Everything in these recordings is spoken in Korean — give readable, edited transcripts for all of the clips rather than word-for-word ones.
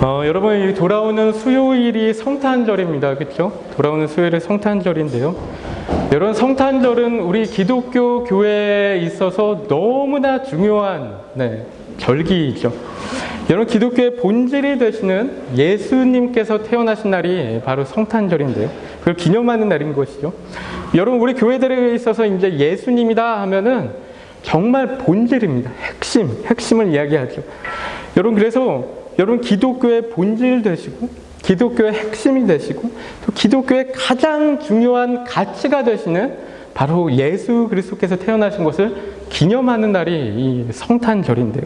여러분, 이 돌아오는 수요일이 성탄절입니다. 그렇죠? 돌아오는 수요일이 성탄절인데요. 여러분, 성탄절은 우리 기독교 교회에 있어서 너무나 중요한 절기이죠. 여러분, 기독교의 본질이 되시는 예수님께서 태어나신 날이 바로 성탄절인데요. 그걸 기념하는 날인 것이죠. 여러분, 우리 교회들에 있어서 이제 예수님이다 하면은 정말 본질입니다. 핵심을 이야기하죠. 여러분, 그래서 여러분, 기독교의 본질 되시고 기독교의 핵심이 되시고 또 기독교의 가장 중요한 가치가 되시는 바로 예수 그리스도께서 태어나신 것을 기념하는 날이 이 성탄절인데요.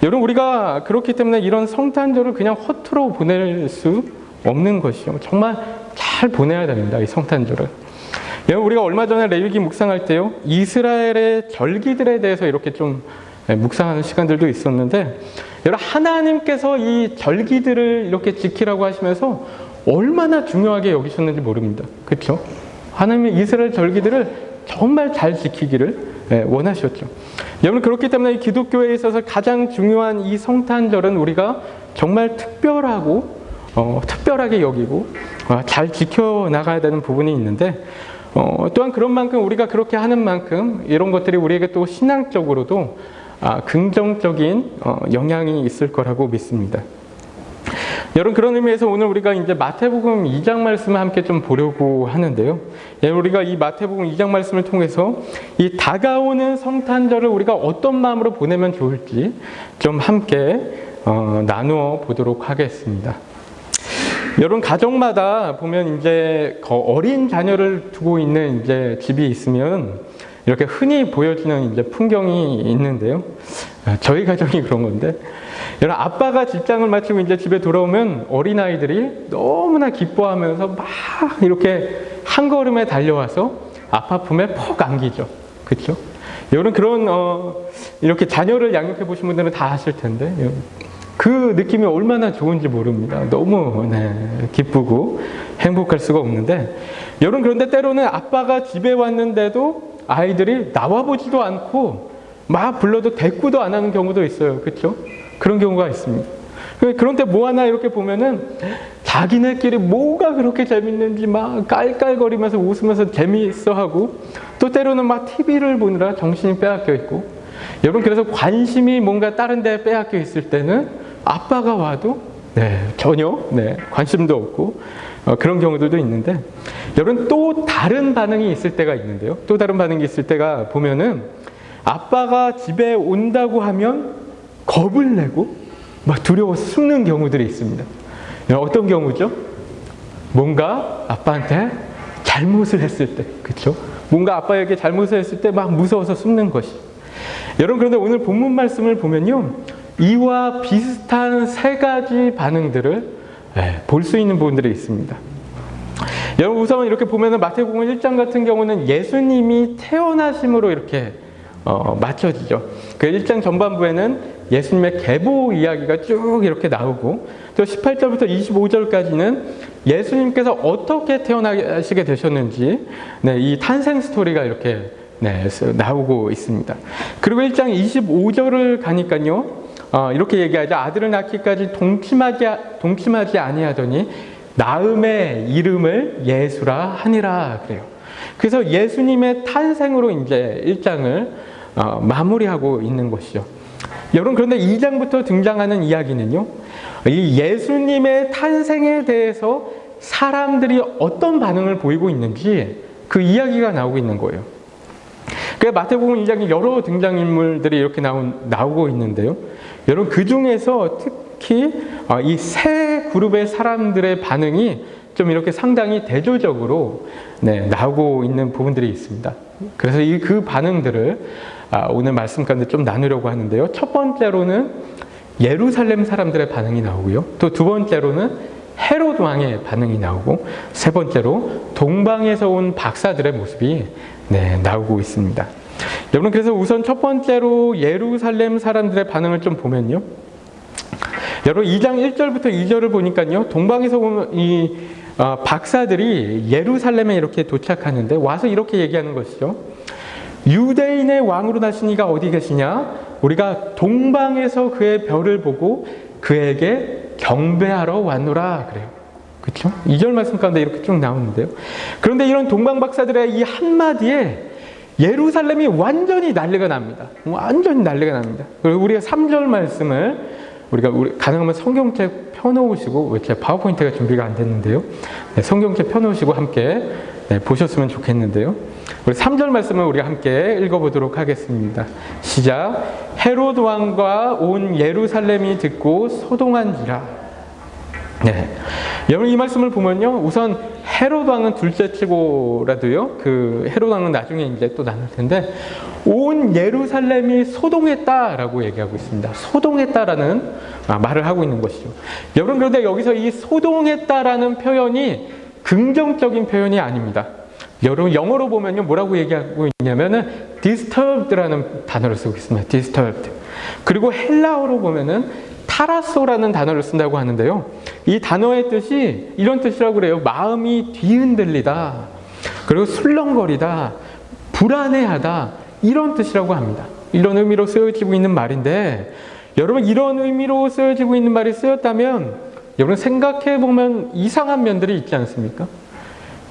여러분, 우리가 그렇기 때문에 이런 성탄절을 그냥 허투루 보낼 수 없는 것이요. 정말 잘 보내야 됩니다. 이 성탄절을. 여러분, 우리가 얼마 전에 레위기 묵상할 때요, 이스라엘의 절기들에 대해서 이렇게 좀 묵상하는 시간들도 있었는데, 여러분, 하나님께서 이 절기들을 이렇게 지키라고 하시면서 얼마나 중요하게 여기셨는지 모릅니다. 그렇죠? 하나님이 이스라엘 절기들을 정말 잘 지키기를 원하셨죠. 여러분, 그렇기 때문에 기독교에 있어서 가장 중요한 이 성탄절은 우리가 정말 특별하게 여기고 잘 지켜나가야 되는 부분이 있는데, 또한 그런 만큼 우리가 그렇게 하는 만큼 이런 것들이 우리에게 또 신앙적으로도 긍정적인 영향이 있을 거라고 믿습니다. 여러분, 그런 의미에서 오늘 우리가 이제 마태복음 2장 말씀을 함께 좀 보려고 하는데요. 우리가 이 마태복음 2장 말씀을 통해서 이 다가오는 성탄절을 우리가 어떤 마음으로 보내면 좋을지 좀 함께 나누어 보도록 하겠습니다. 여러분, 가정마다 보면 이제 어린 자녀를 두고 있는 이제 집이 있으면 이렇게 흔히 보여지는 이제 풍경이 있는데요. 저희 가정이 그런 건데, 여러분, 아빠가 직장을 마치고 이제 집에 돌아오면 어린아이들이 너무나 기뻐하면서 막 이렇게 한 걸음에 달려와서 아빠 품에 퍽 안기죠. 그렇죠? 여러분, 그런 이렇게 자녀를 양육해 보신 분들은 다 아실 텐데, 그 느낌이 얼마나 좋은지 모릅니다. 너무 기쁘고 행복할 수가 없는데, 여러분, 그런데 때로는 아빠가 집에 왔는데도 아이들이 나와보지도 않고 막 불러도 대꾸도 안 하는 경우도 있어요. 그렇죠? 그런 경우가 있습니다. 그런데 뭐 하나 이렇게 보면은 자기네끼리 뭐가 그렇게 재밌는지 막 깔깔거리면서 웃으면서 재미있어하고, 또 때로는 막 TV를 보느라 정신이 빼앗겨 있고, 여러분, 그래서 관심이 뭔가 다른 데 빼앗겨 있을 때는 아빠가 와도 전혀 관심도 없고 그런 경우들도 있는데, 여러분, 또 다른 반응이 있을 때가 있는데요. 또 다른 반응이 있을 때가 보면은 아빠가 집에 온다고 하면 겁을 내고 막 두려워서 숨는 경우들이 있습니다. 어떤 경우죠? 뭔가 아빠한테 잘못을 했을 때, 그렇죠? 뭔가 아빠에게 잘못을 했을 때 막 무서워서 숨는 것이. 여러분, 그런데 오늘 본문 말씀을 보면요, 이와 비슷한 세 가지 반응들을 볼 수 있는 부분들이 있습니다. 여러분, 우선 이렇게 보면은 마태복음 1장 같은 경우는 예수님이 태어나심으로 이렇게 맞춰지죠. 그 1장 전반부에는 예수님의 계보 이야기가 쭉 이렇게 나오고, 또 18절부터 25절까지는 예수님께서 어떻게 태어나시게 되셨는지 이 탄생 스토리가 이렇게 나오고 있습니다. 그리고 1장 25절을 가니까요, 이렇게 얘기하죠. 아들을 낳기까지 동침하지 아니하더니 나음의 이름을 예수라 하니라 그래요. 그래서 예수님의 탄생으로 이제 1장을 마무리하고 있는 것이죠. 여러분, 그런데 2장부터 등장하는 이야기는요, 이 예수님의 탄생에 대해서 사람들이 어떤 반응을 보이고 있는지 그 이야기가 나오고 있는 거예요. 그래서 마태복음 2장에 여러 등장인물들이 이렇게 나오고 있는데요. 여러분, 그 중에서 특히 이 세 그룹의 사람들의 반응이 좀 이렇게 상당히 대조적으로 나오고 있는 부분들이 있습니다. 그래서 그 반응들을 오늘 말씀 가운데 좀 나누려고 하는데요. 첫 번째로는 예루살렘 사람들의 반응이 나오고요. 또 두 번째로는 헤롯 왕의 반응이 나오고, 세 번째로 동방에서 온 박사들의 모습이 나오고 있습니다. 여러분, 그래서 우선 첫 번째로 예루살렘 사람들의 반응을 좀 보면요, 여러분, 2장 1절부터 2절을 보니까요, 동방에서 온 이 박사들이 예루살렘에 이렇게 도착하는데 와서 이렇게 얘기하는 것이죠. 유대인의 왕으로 나신 이가 어디 계시냐? 우리가 동방에서 그의 별을 보고 그에게 경배하러 왔노라 그래요. 그렇죠? 2절 말씀 가운데 이렇게 쭉 나오는데요. 그런데 이런 동방박사들의 이 한마디에 예루살렘이 완전히 난리가 납니다. 완전히 난리가 납니다. 그리고 우리가 3절 말씀을 우리가 가능하면 성경책 펴놓으시고, 제 파워포인트가 준비가 안 됐는데요. 네, 성경책 펴놓으시고 함께 보셨으면 좋겠는데요. 우리 3절 말씀을 우리가 함께 읽어보도록 하겠습니다. 시작. 헤롯 왕과 온 예루살렘이 듣고 소동한지라. 네. 여러분 이 말씀을 보면요. 우선 헤롯 왕은 둘째 치고라도요. 그 헤롯 왕은 나중에 이제 또 나눌 텐데 온 예루살렘이 소동했다라고 얘기하고 있습니다. 소동했다라는 말을 하고 있는 것이죠. 여러분 그런데 여기서 이 소동했다라는 표현이 긍정적인 표현이 아닙니다. 여러분 영어로 보면요. 뭐라고 얘기하고 있냐면은 disturbed라는 단어를 쓰고 있습니다. disturbed. 그리고 헬라어로 보면은 타라소라는 단어를 쓴다고 하는데요. 이 단어의 뜻이 이런 뜻이라고 그래요. 마음이 뒤흔들리다. 그리고 술렁거리다. 불안해하다. 이런 뜻이라고 합니다. 이런 의미로 쓰여지고 있는 말인데 여러분 이런 의미로 쓰여지고 있는 말이 쓰였다면 여러분 생각해 보면 이상한 면들이 있지 않습니까?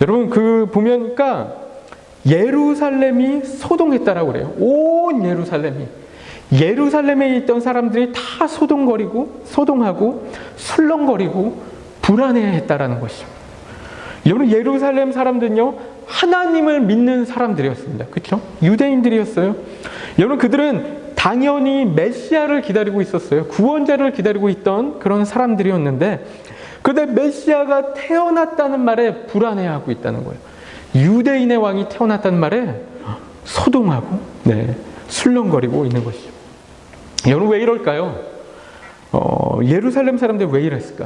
여러분 그 보면니까 예루살렘이 소동했다라고 그래요. 온 예루살렘에 있던 사람들이 다 소동하고 술렁거리고 불안해했다라는 것이죠. 여러분 예루살렘 사람들은요 하나님을 믿는 사람들이었습니다. 그렇죠? 유대인들이었어요. 여러분 그들은 당연히 메시아를 기다리고 있었어요. 구원자를 기다리고 있던 그런 사람들이었는데 그런데 메시아가 태어났다는 말에 불안해하고 있다는 거예요. 유대인의 왕이 태어났다는 말에 소동하고 술렁거리고 있는 것이죠. 여러분 왜 이럴까요? 예루살렘 사람들 왜 이랬을까?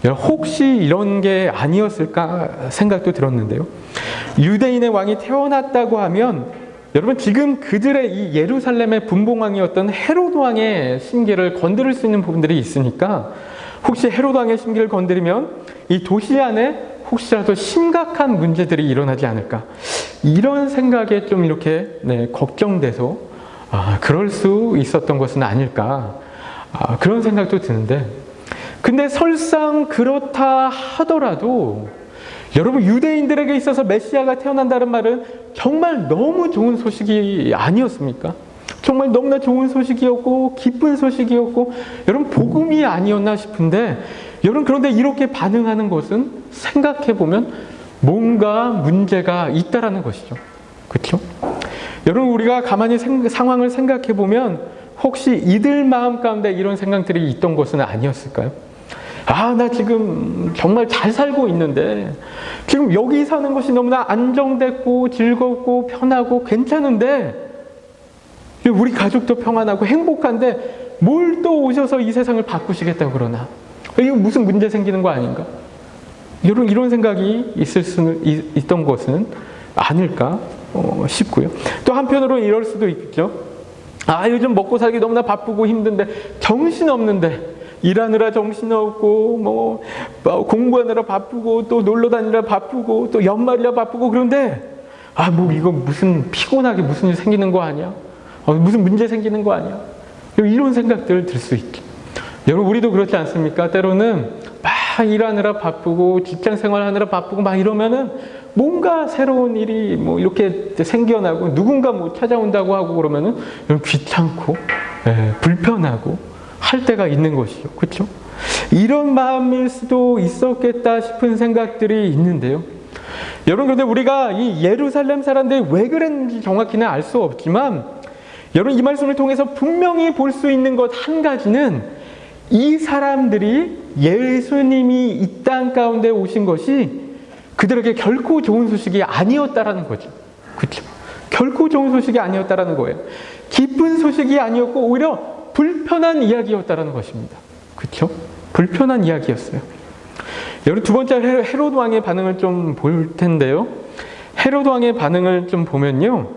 혹시 이런 게 아니었을까 생각도 들었는데요. 유대인의 왕이 태어났다고 하면 여러분 지금 그들의 이 예루살렘의 분봉왕이었던 헤롯 왕의 심기를 건드릴 수 있는 부분들이 있으니까 혹시 헤롯 왕의 심기를 건드리면 이 도시 안에 혹시라도 심각한 문제들이 일어나지 않을까 이런 생각에 좀 이렇게 걱정돼서 그럴 수 있었던 것은 아닐까 그런 생각도 드는데 근데 설상 그렇다 하더라도 여러분 유대인들에게 있어서 메시아가 태어난다는 말은 정말 너무 좋은 소식이 아니었습니까? 정말 너무나 좋은 소식이었고 기쁜 소식이었고 여러분 복음이 아니었나 싶은데 여러분 그런데 이렇게 반응하는 것은 생각해보면 뭔가 문제가 있다라는 것이죠. 그렇죠? 여러분 우리가 가만히 상황을 생각해보면 혹시 이들 마음 가운데 이런 생각들이 있던 것은 아니었을까요? 나 지금 정말 잘 살고 있는데 지금 여기 사는 것이 너무나 안정됐고 즐겁고 편하고 괜찮은데 우리 가족도 평안하고 행복한데 뭘 또 오셔서 이 세상을 바꾸시겠다고 그러나 이거 무슨 문제 생기는 거 아닌가? 여러분 이런 생각이 있던 것은 아닐까 싶고요. 또 한편으로는 이럴 수도 있겠죠. 요즘 먹고 살기 너무나 바쁘고 힘든데 정신없는데 일하느라 정신없고 공부하느라 바쁘고 또 놀러 다니느라 바쁘고 또 연말이라 바쁘고 그런데 이거 무슨 피곤하게 무슨 일 생기는 거 아니야? 무슨 문제 생기는 거 아니야? 이런 생각들을 들 수 있죠. 여러분 우리도 그렇지 않습니까? 때로는 막 일하느라 바쁘고 직장 생활하느라 바쁘고 막 이러면은 뭔가 새로운 일이 이렇게 생겨나고 누군가 찾아온다고 하고 그러면은 귀찮고 불편하고 할 때가 있는 것이죠. 그렇죠? 이런 마음일 수도 있었겠다 싶은 생각들이 있는데요. 여러분 그런데 우리가 이 예루살렘 사람들이 왜 그랬는지 정확히는 알 수 없지만 여러분 이 말씀을 통해서 분명히 볼 수 있는 것 한 가지는 이 사람들이 예수님이 이 땅 가운데 오신 것이 그들에게 결코 좋은 소식이 아니었다라는 거죠. 그렇죠? 결코 좋은 소식이 아니었다라는 거예요. 기쁜 소식이 아니었고 오히려 불편한 이야기였다라는 것입니다. 그렇죠? 불편한 이야기였어요. 여러분 두 번째 헤롯 왕의 반응을 좀 볼 텐데요. 헤롯 왕의 반응을 좀 보면요.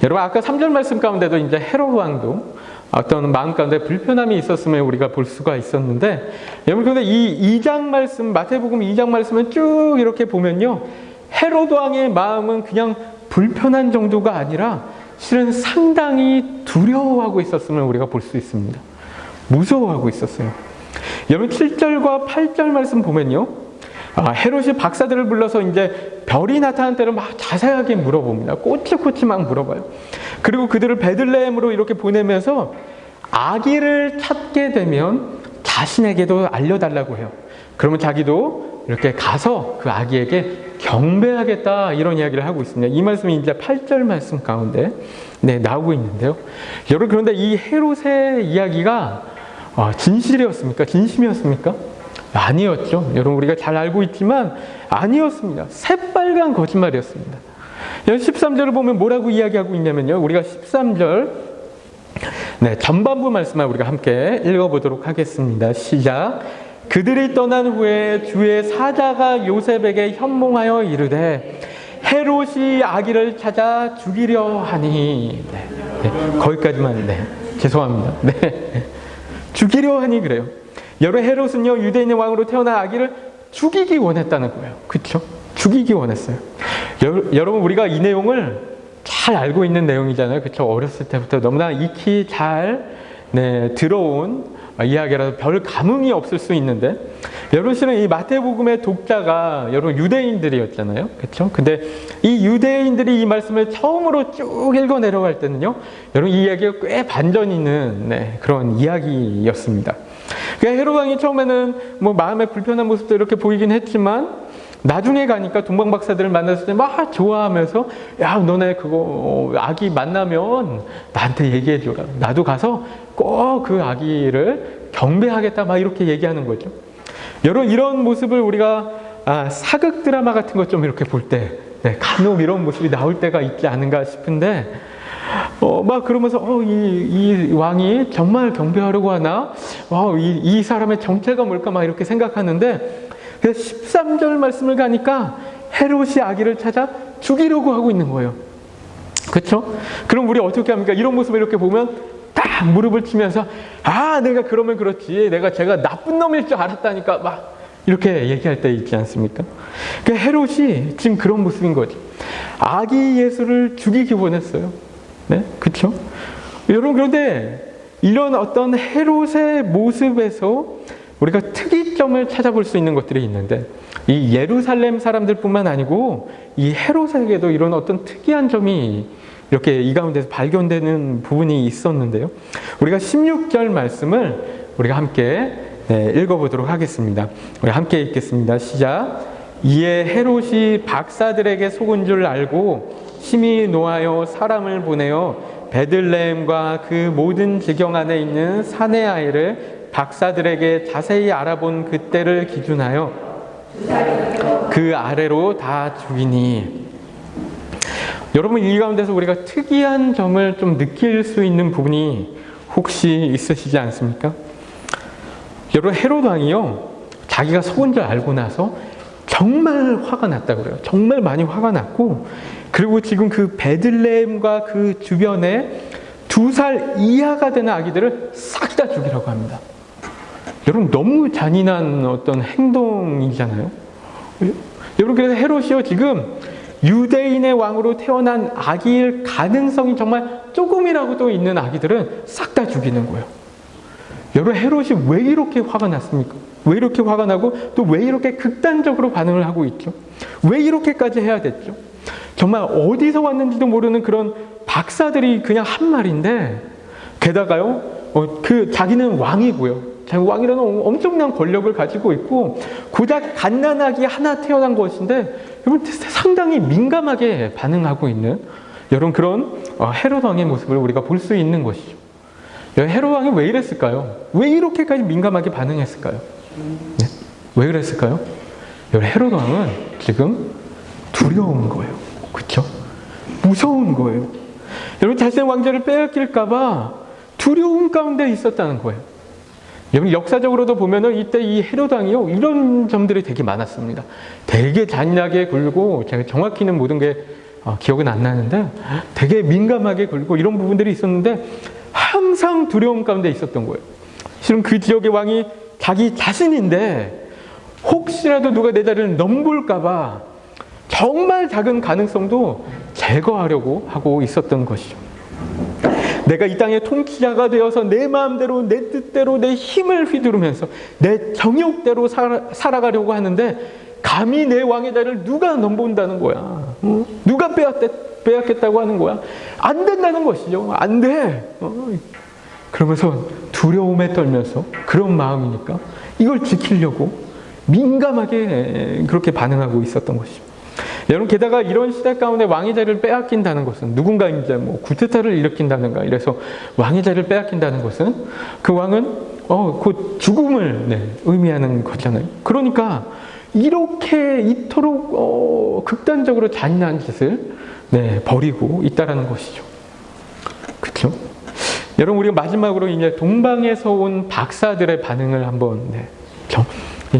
여러분 아까 3절 말씀 가운데도 이제 헤롯 왕도 어떤 마음 가운데 불편함이 있었음을 우리가 볼 수가 있었는데 여러분 그런데 이 2장 말씀 마태복음 2장 말씀을 쭉 이렇게 보면요. 헤롯 왕의 마음은 그냥 불편한 정도가 아니라 실은 상당히 두려워하고 있었음을 우리가 볼 수 있습니다. 무서워하고 있었어요. 여러분 7절과 8절 말씀 보면요. 헤롯이 박사들을 불러서 이제 별이 나타난 때를 막 자세하게 물어봅니다. 꼬치꼬치 막 물어봐요. 그리고 그들을 베들레헴으로 이렇게 보내면서 아기를 찾게 되면 자신에게도 알려달라고 해요. 그러면 자기도 이렇게 가서 그 아기에게 경배하겠다, 이런 이야기를 하고 있습니다. 이 말씀이 이제 8절 말씀 가운데 나오고 있는데요. 여러분, 그런데 이 헤롯의 이야기가 진실이었습니까? 진심이었습니까? 아니었죠. 여러분, 우리가 잘 알고 있지만 아니었습니다. 새빨간 거짓말이었습니다. 13절을 보면 뭐라고 이야기하고 있냐면요. 우리가 13절 전반부 말씀을 우리가 함께 읽어보도록 하겠습니다. 시작. 그들이 떠난 후에 주의 사자가 요셉에게 현몽하여 이르되 헤롯이 아기를 찾아 죽이려 하니. 거기까지만. 죄송합니다. 죽이려 하니 그래요. 여러 헤롯은요, 유대인의 왕으로 태어난 아기를 죽이기 원했다는 거예요. 그렇죠? 죽이기 원했어요. 여러분, 우리가 이 내용을 잘 알고 있는 내용이잖아요. 그렇죠? 어렸을 때부터 너무나 익히 잘 들어온 이야기라서 별 감흥이 없을 수 있는데, 여러분, 실은 이 마태복음의 독자가 여러분 유대인들이었잖아요. 그렇죠? 근데 이 유대인들이 이 말씀을 처음으로 쭉 읽어 내려갈 때는요, 여러분, 이 이야기가 꽤 반전이 있는 그런 이야기였습니다. 그러니까 헤롯 왕이 처음에는 뭐 마음에 불편한 모습도 이렇게 보이긴 했지만, 나중에 가니까 동방박사들을 만났을 때 막 좋아하면서, 야, 너네 그거 아기 만나면 나한테 얘기해줘라. 나도 가서 꼭 그 아기를 경배하겠다, 막 이렇게 얘기하는 거죠. 여러분, 이런 모습을 우리가 사극 드라마 같은 것 좀 이렇게 볼 때 간혹 이런 모습이 나올 때가 있지 않은가 싶은데, 막 그러면서 이 왕이 정말 경배하려고 하나? 이 사람의 정체가 뭘까? 막 이렇게 생각하는데, 그래서 13절 말씀을 가니까 헤롯이 아기를 찾아 죽이려고 하고 있는 거예요. 그렇죠? 그럼 우리 어떻게 합니까? 이런 모습을 이렇게 보면 딱 무릎을 치면서, 내가 그러면 그렇지, 제가 나쁜 놈일 줄 알았다니까, 막 이렇게 얘기할 때 있지 않습니까? 그러니까 헤롯이 지금 그런 모습인 거죠. 아기 예수를 죽이기 원했어요. 그렇죠? 여러분, 그런데 이런 어떤 헤롯의 모습에서 우리가 특이점을 찾아볼 수 있는 것들이 있는데, 이 예루살렘 사람들뿐만 아니고 이 헤롯에게도 이런 어떤 특이한 점이 이렇게 이 가운데서 발견되는 부분이 있었는데요. 우리가 16절 말씀을 우리가 함께 읽어보도록 하겠습니다. 우리 함께 읽겠습니다. 시작. 이에 헤롯이 박사들에게 속은 줄 알고 심히 노하여 사람을 보내어 베들레헴과 그 모든 지경 안에 있는 사내 아이를 박사들에게 자세히 알아본 그때를 기준하여 그 아래로 다 죽이니. 여러분, 이 가운데서 우리가 특이한 점을 좀 느낄 수 있는 부분이 혹시 있으시지 않습니까? 여러분, 헤롯 왕이요, 자기가 속은 줄 알고 나서 정말 화가 났다고 그래요. 정말 많이 화가 났고, 그리고 지금 그 베들레헴과 그 주변에 2살 이하가 되는 아기들을 싹 다 죽이라고 합니다. 여러분, 너무 잔인한 어떤 행동이잖아요. 여러분, 그래서 헤롯이요, 지금 유대인의 왕으로 태어난 아기일 가능성이 정말 조금이라도 있는 아기들은 싹 다 죽이는 거예요. 여러분, 헤롯이 왜 이렇게 화가 났습니까? 왜 이렇게 화가 나고 또 왜 이렇게 극단적으로 반응을 하고 있죠? 왜 이렇게까지 해야 됐죠? 정말 어디서 왔는지도 모르는 그런 박사들이 그냥 한 말인데, 게다가요, 자기는 왕이고요. 자기 왕이라는 엄청난 권력을 가지고 있고 고작 갓난아기 하나 태어난 것인데, 여러분, 상당히 민감하게 반응하고 있는 여러분 그런 헤롯 왕의 모습을 우리가 볼 수 있는 것이죠. 헤롯 왕이 왜 이랬을까요? 왜 이렇게까지 민감하게 반응했을까요? 왜 그랬을까요? 여러분, 헤롯 왕은 지금 두려운 거예요. 그렇죠? 무서운 거예요. 여러분, 자신의 왕자를 빼앗길까 봐 두려움 가운데 있었다는 거예요. 여러분, 역사적으로도 보면은 이때 이 헤롯 왕이요, 이런 점들이 되게 많았습니다. 되게 잔인하게 굴고, 제가 정확히는 모든 게 기억은 안 나는데 되게 민감하게 굴고 이런 부분들이 있었는데 항상 두려움 가운데 있었던 거예요. 실은 그 지역의 왕이 자기 자신인데 혹시라도 누가 내 자리를 넘볼까 봐 정말 작은 가능성도 제거하려고 하고 있었던 것이죠. 내가 이 땅의 통치자가 되어서 내 마음대로 내 뜻대로 내 힘을 휘두르면서 내 정욕대로 살아가려고 하는데 감히 내 왕의 자리를 누가 넘본다는 거야. 누가 빼앗겠다고 하는 거야. 안 된다는 것이죠. 안 돼. 그러면서 두려움에 떨면서 그런 마음이니까 이걸 지키려고 민감하게 그렇게 반응하고 있었던 것이죠. 여러분, 게다가 이런 시대 가운데 왕의 자리를 빼앗긴다는 것은 누군가 이제 뭐 구테타를 일으킨다든가 이래서 왕의 자리를 빼앗긴다는 것은 그 왕은 곧 죽음을 의미하는 거잖아요. 그러니까 이렇게 이토록 극단적으로 잔인한 짓을 벌이고 있다라는 것이죠. 그렇죠? 여러분, 우리가 마지막으로 이제 동방에서 온 박사들의 반응을 한번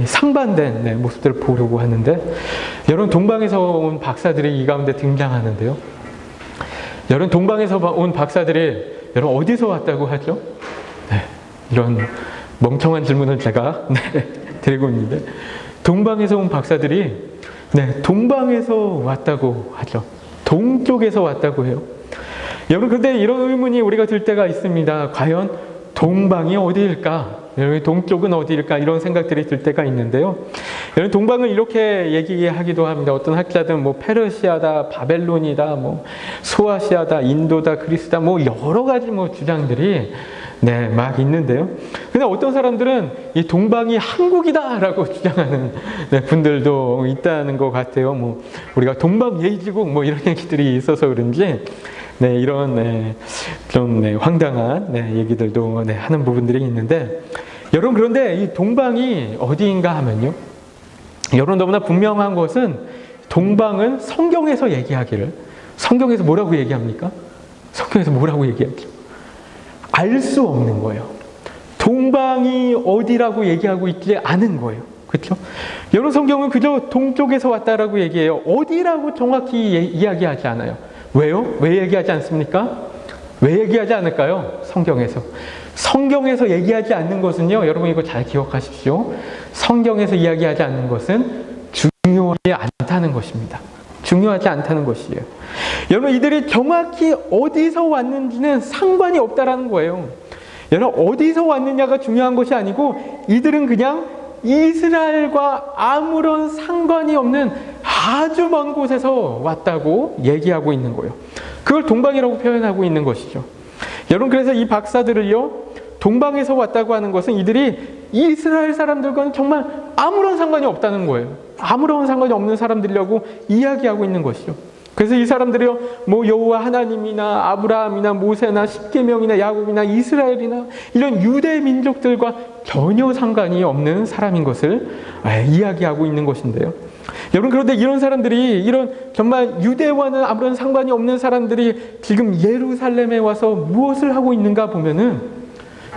상반된 모습들을 보려고 하는데, 여러분, 동방에서 온 박사들이 이 가운데 등장하는데요. 여러분, 동방에서 온 박사들이 여러분 어디서 왔다고 하죠? 이런 멍청한 질문을 제가 드리고 있는데, 동방에서 온 박사들이 동방에서 왔다고 하죠. 동쪽에서 왔다고 해요. 여러분, 그런데 이런 의문이 우리가 들 때가 있습니다. 과연 동방이 어디일까? 여러분, 동쪽은 어디일까? 이런 생각들이 들 때가 있는데요. 여러분, 동방을 이렇게 얘기하기도 합니다. 어떤 학자들은 뭐 페르시아다, 바벨론이다, 뭐 소아시아다, 인도다, 그리스다, 뭐 여러 가지 뭐 주장들이 막 있는데요. 근데 어떤 사람들은 이 동방이 한국이다라고 주장하는 분들도 있다는 것 같아요. 뭐 우리가 동방 예의지국 뭐 이런 얘기들이 있어서 그런지 이런 좀 황당한 얘기들도 하는 부분들이 있는데, 여러분, 그런데 이 동방이 어디인가 하면요, 여러분, 너무나 분명한 것은 동방은 성경에서 얘기하기를, 성경에서 뭐라고 얘기합니까? 성경에서 뭐라고 얘기하죠? 알 수 없는 거예요. 동방이 어디라고 얘기하고 있지 않은 거예요. 그렇죠? 여러분, 성경은 그저 동쪽에서 왔다라고 얘기해요. 어디라고 정확히 이야기하지 않아요. 왜요? 왜 얘기하지 않습니까? 왜 얘기하지 않을까요? 성경에서 얘기하지 않는 것은요, 여러분 이거 잘 기억하십시오. 성경에서 이야기하지 않는 것은 중요하지 않다는 것입니다. 중요하지 않다는 것이에요. 여러분, 이들이 정확히 어디서 왔는지는 상관이 없다라는 거예요. 여러분, 어디서 왔느냐가 중요한 것이 아니고 이들은 그냥 이스라엘과 아무런 상관이 없는 아주 먼 곳에서 왔다고 얘기하고 있는 거예요. 그걸 동방이라고 표현하고 있는 것이죠. 여러분, 그래서 이 박사들을요, 동방에서 왔다고 하는 것은 이들이 이스라엘 사람들과는 정말 아무런 상관이 없다는 거예요. 아무런 상관이 없는 사람들이라고 이야기하고 있는 것이죠. 그래서 이 사람들이요, 뭐 여호와 하나님이나 아브라함이나 모세나 십계명이나 야곱이나 이스라엘이나 이런 유대 민족들과 전혀 상관이 없는 사람인 것을 이야기하고 있는 것인데요. 여러분, 그런데 이런 사람들이, 이런 정말 유대와는 아무런 상관이 없는 사람들이 지금 예루살렘에 와서 무엇을 하고 있는가 보면은,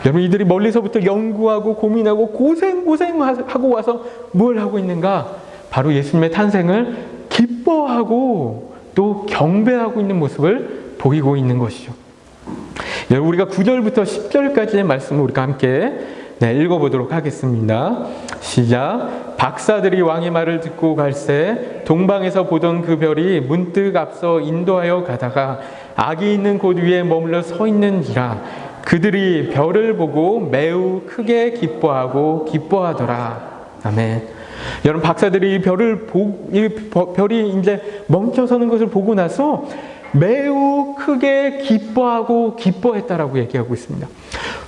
여러분, 이들이 멀리서부터 연구하고 고민하고 고생하고 와서 뭘 하고 있는가? 바로 예수님의 탄생을 기뻐하고 또 경배하고 있는 모습을 보이고 있는 것이죠. 여러분, 우리가 9절부터 10절까지의 말씀을 우리가 함께 읽어보도록 하겠습니다. 시작. 박사들이 왕의 말을 듣고 갈새 동방에서 보던 그 별이 문득 앞서 인도하여 가다가 악이 있는 곳 위에 머물러 서 있는지라. 그들이 별을 보고 매우 크게 기뻐하더라. 아멘. 여러분, 박사들이 이 별이 이제 멈춰서는 것을 보고 나서 매우 크게 기뻐했다라고 얘기하고 있습니다.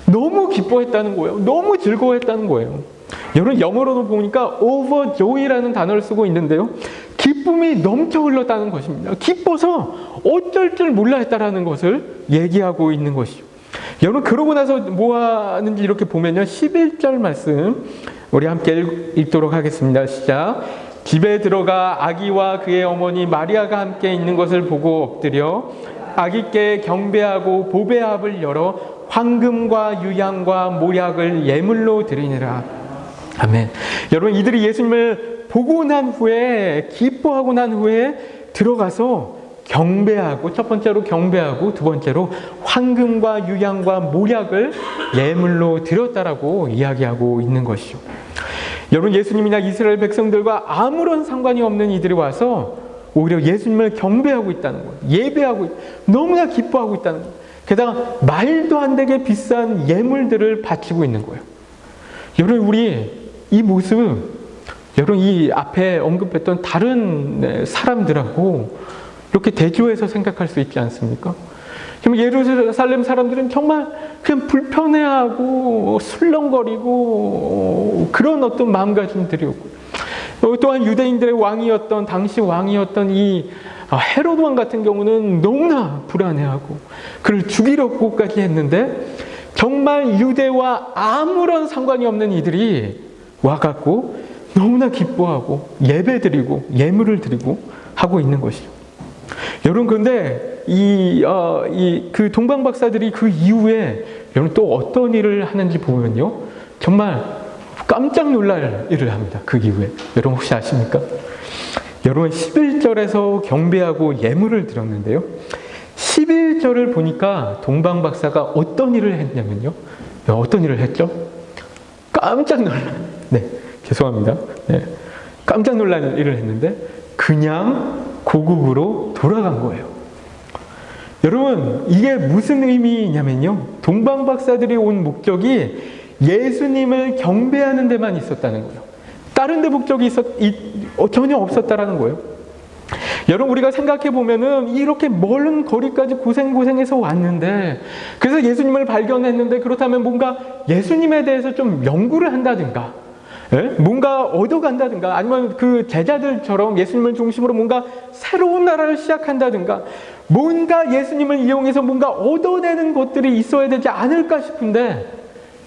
너무 기뻐했다는 거예요. 너무 즐거워했다는 거예요. 여러분, 영어로도 보니까 overjoy라는 단어를 쓰고 있는데요, 기쁨이 넘쳐 흘렀다는 것입니다. 기뻐서 어쩔 줄 몰라 했다라는 것을 얘기하고 있는 것이죠. 여러분, 그러고 나서 뭐 하는지 이렇게 보면요, 11절 말씀 우리 함께 읽도록 하겠습니다. 시작. 집에 들어가 아기와 그의 어머니 마리아가 함께 있는 것을 보고 엎드려 아기께 경배하고 보배합을 열어 황금과 유향과 모략을 예물로 드리니라. 아멘. 여러분, 이들이 예수님을 보고 난 후에, 기뻐하고 난 후에 들어가서 경배하고, 첫 번째로 경배하고 두 번째로 황금과 유향과 모략을 예물로 드렸다라고 이야기하고 있는 것이죠. 여러분, 예수님이나 이스라엘 백성들과 아무런 상관이 없는 이들이 와서 오히려 예수님을 경배하고 있다는 거예요. 예배하고 너무나 기뻐하고 있다는 거예요. 게다가 말도 안 되게 비싼 예물들을 바치고 있는 거예요. 여러분, 우리 이 모습, 여러분 이 앞에 언급했던 다른 사람들하고 이렇게 대조해서 생각할 수 있지 않습니까? 예루살렘 사람들은 정말 그냥 불편해하고 술렁거리고 그런 어떤 마음가짐들이었고, 또한 유대인들의 왕이었던, 당시 왕이었던 이 헤롯 왕 같은 경우는 너무나 불안해하고 그를 죽이려고까지 했는데, 정말 유대와 아무런 상관이 없는 이들이 와갖고 너무나 기뻐하고 예배드리고 예물을 드리고 하고 있는 것이죠. 여러분, 그런데 그 동방 박사들이 그 이후에 여러분 또 어떤 일을 하는지 보면요, 정말 깜짝 놀랄 일을 합니다. 그 이후에 여러분 혹시 아십니까? 여러분 11절에서 경배하고 예물을 드렸는데요, 11절을 보니까 동방 박사가 어떤 일을 했냐면요, 어떤 일을 했죠? 깜짝 놀란, 죄송합니다. 깜짝 놀란 일을 했는데 그냥 고국으로 돌아간 거예요. 여러분, 이게 무슨 의미냐면요, 동방 박사들이 온 목적이 예수님을 경배하는 데만 있었다는 거예요. 다른 데 목적이 전혀 없었다라는 거예요. 여러분, 우리가 생각해 보면은 이렇게 멀은 거리까지 고생해서 왔는데, 그래서 예수님을 발견했는데, 그렇다면 뭔가 예수님에 대해서 좀 연구를 한다든가, 뭔가 얻어간다든가, 아니면 그 제자들처럼 예수님을 중심으로 뭔가 새로운 나라를 시작한다든가, 뭔가 예수님을 이용해서 뭔가 얻어내는 것들이 있어야 되지 않을까 싶은데,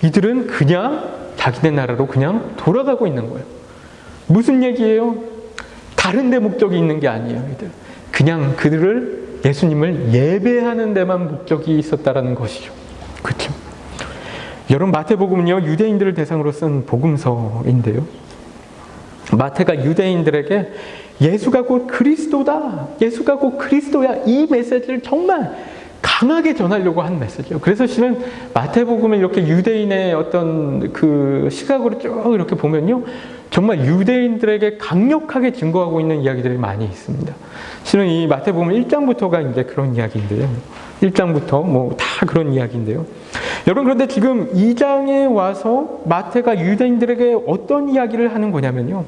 이들은 그냥 자기네 나라로 그냥 돌아가고 있는 거예요. 무슨 얘기예요? 다른 데 목적이 있는 게 아니에요. 이들 그냥 그들을, 예수님을 예배하는 데만 목적이 있었다라는 것이죠. 그렇죠? 여러분, 마태복음은요, 유대인들을 대상으로 쓴 복음서인데요, 마태가 유대인들에게 예수가 곧 그리스도다, 예수가 곧 그리스도야, 이 메시지를 정말 강하게 전하려고 한 메시지예요. 그래서 실은 마태복음을 이렇게 유대인의 어떤 그 시각으로 쭉 이렇게 보면요, 정말 유대인들에게 강력하게 증거하고 있는 이야기들이 많이 있습니다. 실은 이 마태복음 1장부터가 이제 그런 이야기인데요. 1장부터 뭐 다 그런 이야기인데요. 여러분, 그런데 지금 2장에 와서 마태가 유대인들에게 어떤 이야기를 하는 거냐면요,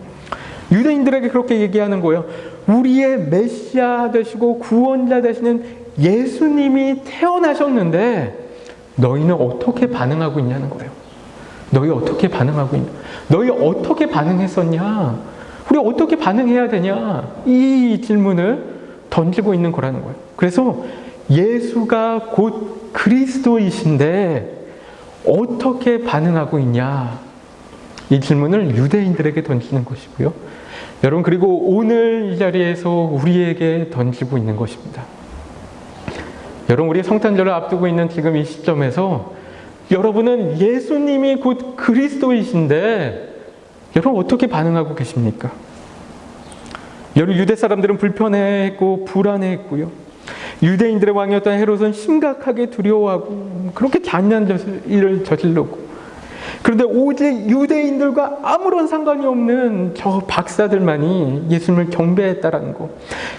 유대인들에게 그렇게 얘기하는 거예요. 우리의 메시아 되시고 구원자 되시는 예수님이 태어나셨는데 너희는 어떻게 반응하고 있냐는 거예요. 너희 어떻게 반응하고 있냐? 너희 어떻게 반응했었냐? 우리 어떻게 반응해야 되냐? 이 질문을 던지고 있는 거라는 거예요. 그래서 예수가 곧 그리스도이신데 어떻게 반응하고 있냐? 이 질문을 유대인들에게 던지는 것이고요. 여러분, 그리고 오늘 이 자리에서 우리에게 던지고 있는 것입니다. 여러분, 우리 성탄절을 앞두고 있는 지금 이 시점에서 여러분은 예수님이 곧 그리스도이신데 여러분 어떻게 반응하고 계십니까? 여러분, 유대 사람들은 불편해했고 불안해했고요, 유대인들의 왕이었던 헤롯은 심각하게 두려워하고 그렇게 잔인한 일을 저질렀고, 그런데 오직 유대인들과 아무런 상관이 없는 저 박사들만이 예수님을 경배했다라는 것,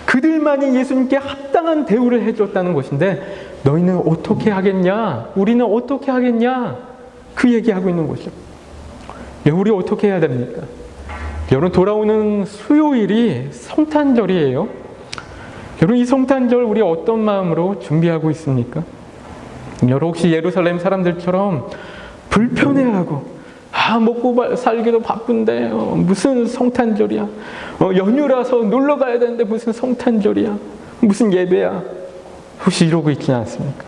그들만이 예수님께 합당한 대우를 해줬다는 것인데 너희는 어떻게 하겠냐? 우리는 어떻게 하겠냐? 그 얘기하고 있는 거죠. 우리 어떻게 해야 됩니까? 여러분, 돌아오는 수요일이 성탄절이에요. 여러분, 이 성탄절 우리 어떤 마음으로 준비하고 있습니까? 여러분, 혹시 예루살렘 사람들처럼 불편해하고 먹고 살기도 바쁜데 무슨 성탄절이야, 연휴라서 놀러 가야 되는데 무슨 성탄절이야, 무슨 예배야, 혹시 이러고 있지는 않습니까?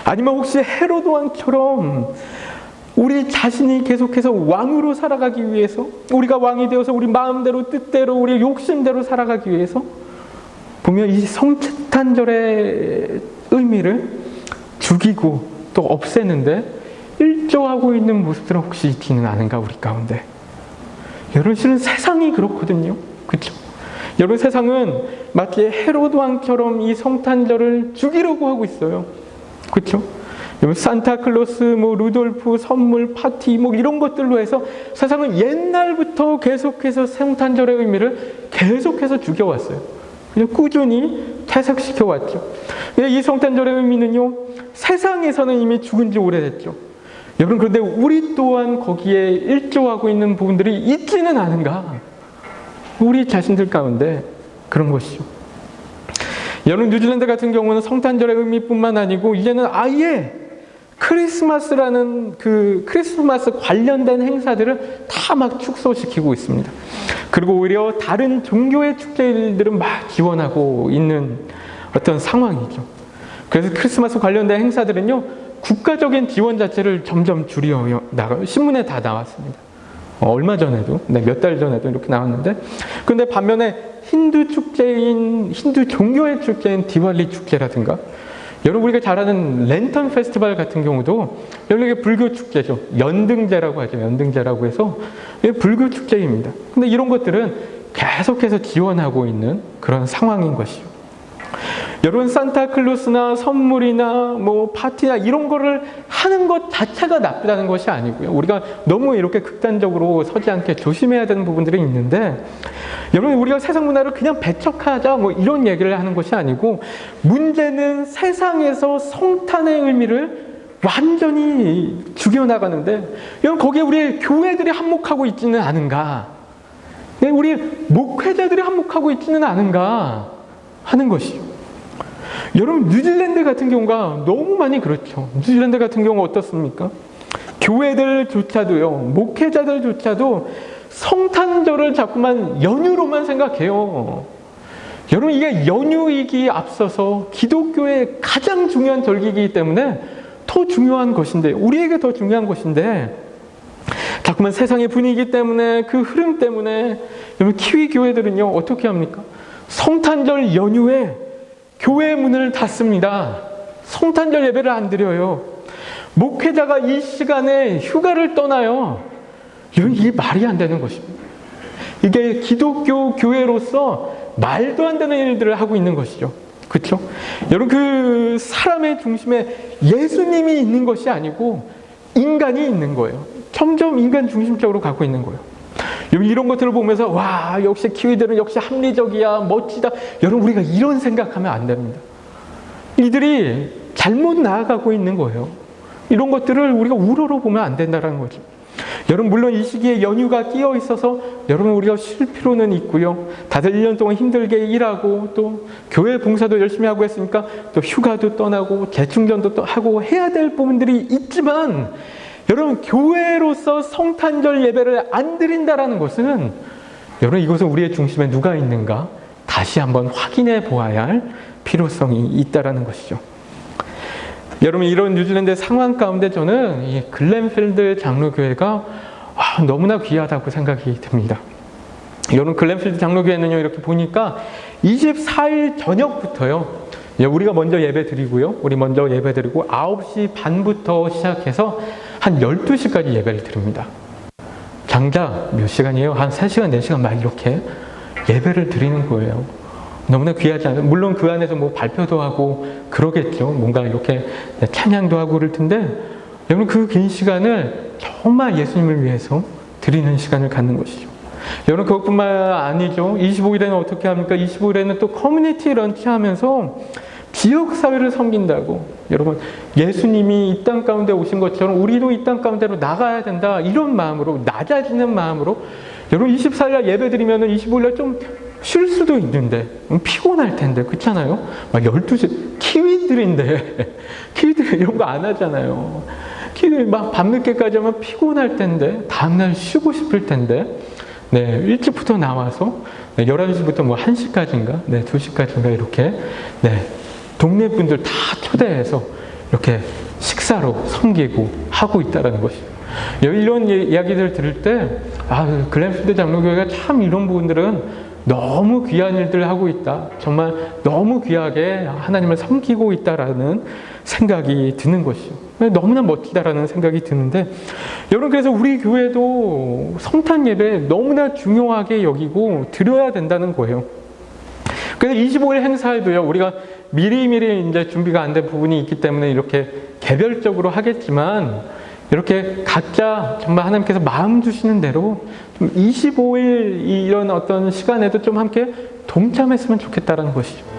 아니면 혹시 헤롯 왕처럼 우리 자신이 계속해서 왕으로 살아가기 위해서, 우리가 왕이 되어서 우리 마음대로 뜻대로 우리 욕심대로 살아가기 위해서 보면 이 성탄절의 의미를 죽이고 또 없애는데 일조하고 있는 모습들은 혹시 있지는 않은가, 우리 가운데? 여러분, 실은 세상이 그렇거든요. 그렇죠? 여러분, 세상은 마치 헤롯 왕처럼 이 성탄절을 죽이려고 하고 있어요. 그렇죠? 산타클로스, 루돌프, 선물, 파티, 이런 것들로 해서 세상은 옛날부터 계속해서 성탄절의 의미를 계속해서 죽여왔어요. 그냥 꾸준히 퇴색시켜 왔죠. 이 성탄절의 의미는요, 세상에서는 이미 죽은 지 오래됐죠. 여러분, 그런데 우리 또한 거기에 일조하고 있는 부분들이 있지는 않은가? 우리 자신들 가운데 그런 것이죠. 여러분, 뉴질랜드 같은 경우는 성탄절의 의미뿐만 아니고 이제는 아예 크리스마스라는 그 크리스마스 관련된 행사들을 다 막 축소시키고 있습니다. 그리고 오히려 다른 종교의 축제들은 막 지원하고 있는 어떤 상황이죠. 그래서 크리스마스 관련된 행사들은요, 국가적인 지원 자체를 점점 줄여 나가요. 신문에 다 나왔습니다. 얼마 전에도, 몇 달 전에도 이렇게 나왔는데, 근데 반면에 힌두 종교의 축제인 디왈리 축제라든가, 여러분 우리가 잘 아는 랜턴 페스티벌 같은 경우도 여러분 이게 불교 축제죠. 연등제라고 하죠. 연등제라고 해서 이게 불교 축제입니다. 근데 이런 것들은 계속해서 지원하고 있는 그런 상황인 것이죠. 여러분, 산타클로스나 선물이나 뭐 파티나 이런 거를 하는 것 자체가 나쁘다는 것이 아니고요. 우리가 너무 이렇게 극단적으로 서지 않게 조심해야 되는 부분들이 있는데, 여러분 우리가 세상 문화를 그냥 배척하자 뭐 이런 얘기를 하는 것이 아니고, 문제는 세상에서 성탄의 의미를 완전히 죽여나가는데, 여러분 거기에 우리 교회들이 한몫하고 있지는 않은가, 우리 목회자들이 한몫하고 있지는 않은가 하는 것이요. 여러분, 뉴질랜드 같은 경우가 너무 많이 그렇죠. 뉴질랜드 같은 경우 어떻습니까? 교회들조차도요, 목회자들조차도 성탄절을 자꾸만 연휴로만 생각해요. 여러분, 이게 연휴이기 앞서서 기독교의 가장 중요한 절기이기 때문에 더 중요한 것인데, 우리에게 더 중요한 것인데, 자꾸만 세상의 분위기 때문에, 그 흐름 때문에, 여러분 키위 교회들은요 어떻게 합니까? 성탄절 연휴에 교회 문을 닫습니다. 성탄절 예배를 안 드려요. 목회자가 이 시간에 휴가를 떠나요. 이게 말이 안 되는 것입니다. 이게 기독교 교회로서 말도 안 되는 일들을 하고 있는 것이죠. 그렇죠? 여러분, 그 사람의 중심에 예수님이 있는 것이 아니고 인간이 있는 거예요. 점점 인간 중심적으로 가고 있는 거예요. 여러분, 이런 것들을 보면서 와, 역시 키위들은 역시 합리적이야, 멋지다. 여러분, 우리가 이런 생각하면 안 됩니다. 이들이 잘못 나아가고 있는 거예요. 이런 것들을 우리가 우러러 보면 안 된다는 거죠. 여러분, 물론 이 시기에 연휴가 끼어 있어서 여러분 우리가 쉴 필요는 있고요. 다들 1년 동안 힘들게 일하고 또 교회 봉사도 열심히 하고 했으니까 또 휴가도 떠나고 재충전도 또 하고 해야 될 부분들이 있지만, 여러분 교회로서 성탄절 예배를 안 드린다라는 것은, 여러분 이것은 우리의 중심에 누가 있는가 다시 한번 확인해 보아야 할 필요성이 있다라는 것이죠. 여러분, 이런 뉴질랜드의 상황 가운데 저는 이 글렌필드 장로교회가 너무나 귀하다고 생각이 듭니다. 여러분, 글렌필드 장로교회는요, 이렇게 보니까 24일 저녁부터요, 우리가 먼저 예배 드리고요, 우리 먼저 예배 드리고 9시 반부터 시작해서 한 12시까지 예배를 드립니다. 장작 몇 시간이에요? 한 3시간, 4시간 막 이렇게 예배를 드리는 거예요. 너무나 귀하지 않아요? 물론 그 안에서 뭐 발표도 하고 그러겠죠. 뭔가 이렇게 찬양도 하고 그럴 텐데, 여러분 그 긴 시간을 정말 예수님을 위해서 드리는 시간을 갖는 것이죠. 여러분, 그것뿐만 아니죠. 25일에는 어떻게 합니까? 25일에는 또 커뮤니티 런치 하면서 지역사회를 섬긴다고. 여러분, 예수님이 이 땅 가운데 오신 것처럼 우리도 이 땅 가운데로 나가야 된다, 이런 마음으로, 낮아지는 마음으로. 여러분, 24일날 예배 드리면 25일날 좀 쉴 수도 있는데 피곤할 텐데, 그렇잖아요? 막 12시, 키위들인데 키위들 이런 거 안 하잖아요. 키위들 막 밤늦게까지 하면 피곤할 텐데, 다음날 쉬고 싶을 텐데, 일찍부터 나와서 11시부터 뭐 1시까지인가, 2시까지인가 이렇게 동네 분들 다 초대해서 이렇게 식사로 섬기고 하고 있다는 것이죠. 이런 이야기들을 들을 때, 글렌필드 장로교회가 참 이런 부분들은 너무 귀한 일들을 하고 있다, 정말 너무 귀하게 하나님을 섬기고 있다라는 생각이 드는 것이죠. 너무나 멋지다라는 생각이 드는데, 여러분, 그래서 우리 교회도 성탄 예배 너무나 중요하게 여기고 드려야 된다는 거예요. 그래서 25일 행사에도요, 우리가 미리미리 이제 준비가 안 된 부분이 있기 때문에 이렇게 개별적으로 하겠지만, 이렇게 각자 정말 하나님께서 마음 주시는 대로 좀 25일 이런 어떤 시간에도 좀 함께 동참했으면 좋겠다라는 것이죠.